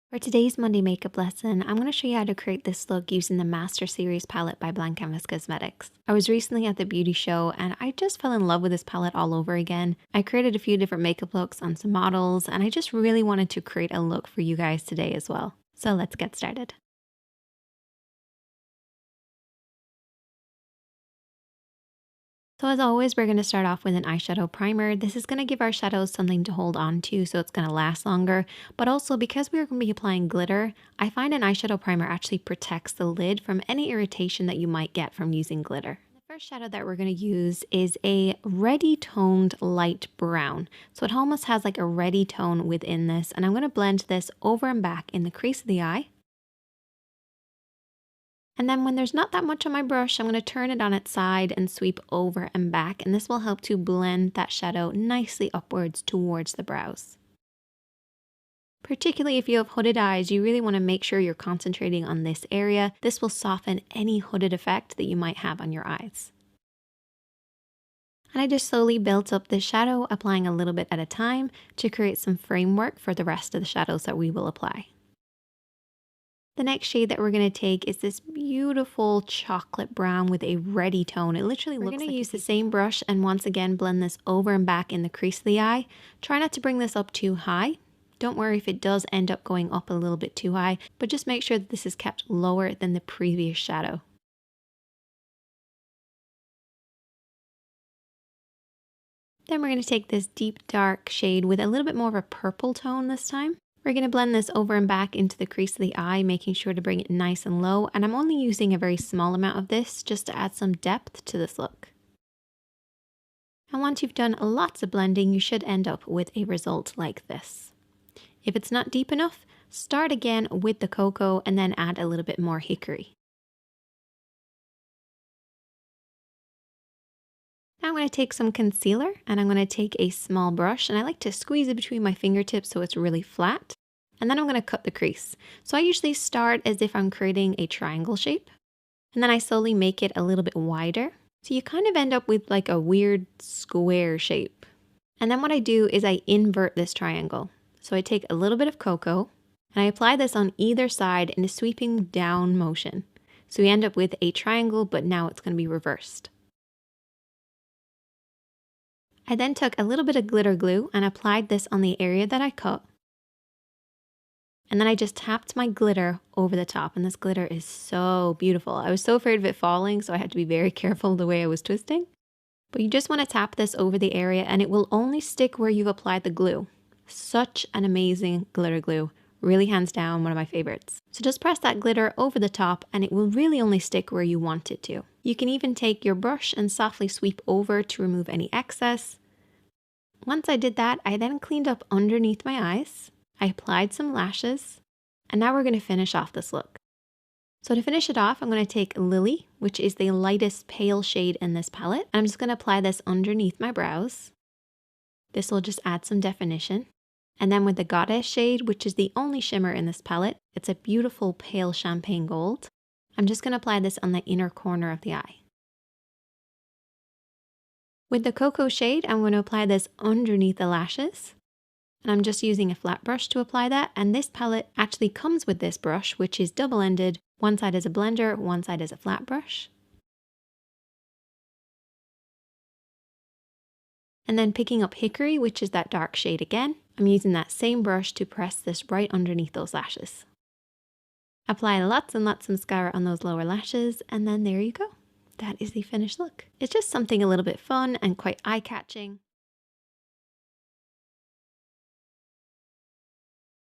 For today's Monday makeup lesson, I'm going to show you how to create this look using the Master Series palette by Blank Canvas Cosmetics. I was recently at the beauty show and I just fell in love with this palette all over again. I created a few different makeup looks on some models and I just really wanted to create a look for you guys today as well. So let's get started. So as always, we're going to start off with an eyeshadow primer. This is going to give our shadows something to hold on to so it's going to last longer. But also because we're going to be applying glitter, I find an eyeshadow primer actually protects the lid from any irritation that you might get from using glitter. The first shadow that we're going to use is a reddy toned light brown. So it almost has like a reddy tone within this. And I'm going to blend this over and back in the crease of the eye. And then when there's not that much on my brush, I'm going to turn it on its side and sweep over and back. And this will help to blend that shadow nicely upwards towards the brows. Particularly if you have hooded eyes, you really want to make sure you're concentrating on this area. This will soften any hooded effect that you might have on your eyes. And I just slowly built up this shadow, applying a little bit at a time to create some framework for the rest of the shadows that we will apply. The next shade that we're going to take is this beautiful chocolate brown with a reddy tone. It literally looks like... We're going to use the same brush and once again blend this over and back in the crease of the eye. Try not to bring this up too high. Don't worry if it does end up going up a little bit too high, but just make sure that this is kept lower than the previous shadow. Then we're going to take this deep dark shade with a little bit more of a purple tone this time. We're going to blend this over and back into the crease of the eye, making sure to bring it nice and low. And I'm only using a very small amount of this just to add some depth to this look. And once you've done lots of blending, you should end up with a result like this. If it's not deep enough, start again with the cocoa and then add a little bit more hickory. Now I'm going to take some concealer and I'm going to take a small brush and I like to squeeze it between my fingertips so it's really flat. And then I'm going to cut the crease. So I usually start as if I'm creating a triangle shape. And then I slowly make it a little bit wider. So you kind of end up with like a weird square shape. And then what I do is I invert this triangle. So I take a little bit of cocoa and I apply this on either side in a sweeping down motion. So we end up with a triangle, but now it's going to be reversed. I then took a little bit of glitter glue and applied this on the area that I cut. And then I just tapped my glitter over the top, and this glitter is so beautiful. I was so afraid of it falling, so I had to be very careful the way I was twisting. But you just want to tap this over the area and it will only stick where you've applied the glue. Such an amazing glitter glue. Really hands down one of my favorites. So just press that glitter over the top and it will really only stick where you want it to. You can even take your brush and softly sweep over to remove any excess. Once I did that, I then cleaned up underneath my eyes. I applied some lashes, and now we're going to finish off this look. So to finish it off, I'm going to take Lily, which is the lightest pale shade in this palette. I'm just going to apply this underneath my brows. This will just add some definition. And then with the Goddess shade, which is the only shimmer in this palette, it's a beautiful pale champagne gold. I'm just going to apply this on the inner corner of the eye. With the Cocoa shade, I'm going to apply this underneath the lashes. And I'm just using a flat brush to apply that. And this palette actually comes with this brush, which is double-ended. One side is a blender, one side is a flat brush. And then picking up Hickory, which is that dark shade again, I'm using that same brush to press this right underneath those lashes. Apply lots and lots of mascara on those lower lashes, and then there you go. That is the finished look. It's just something a little bit fun and quite eye-catching.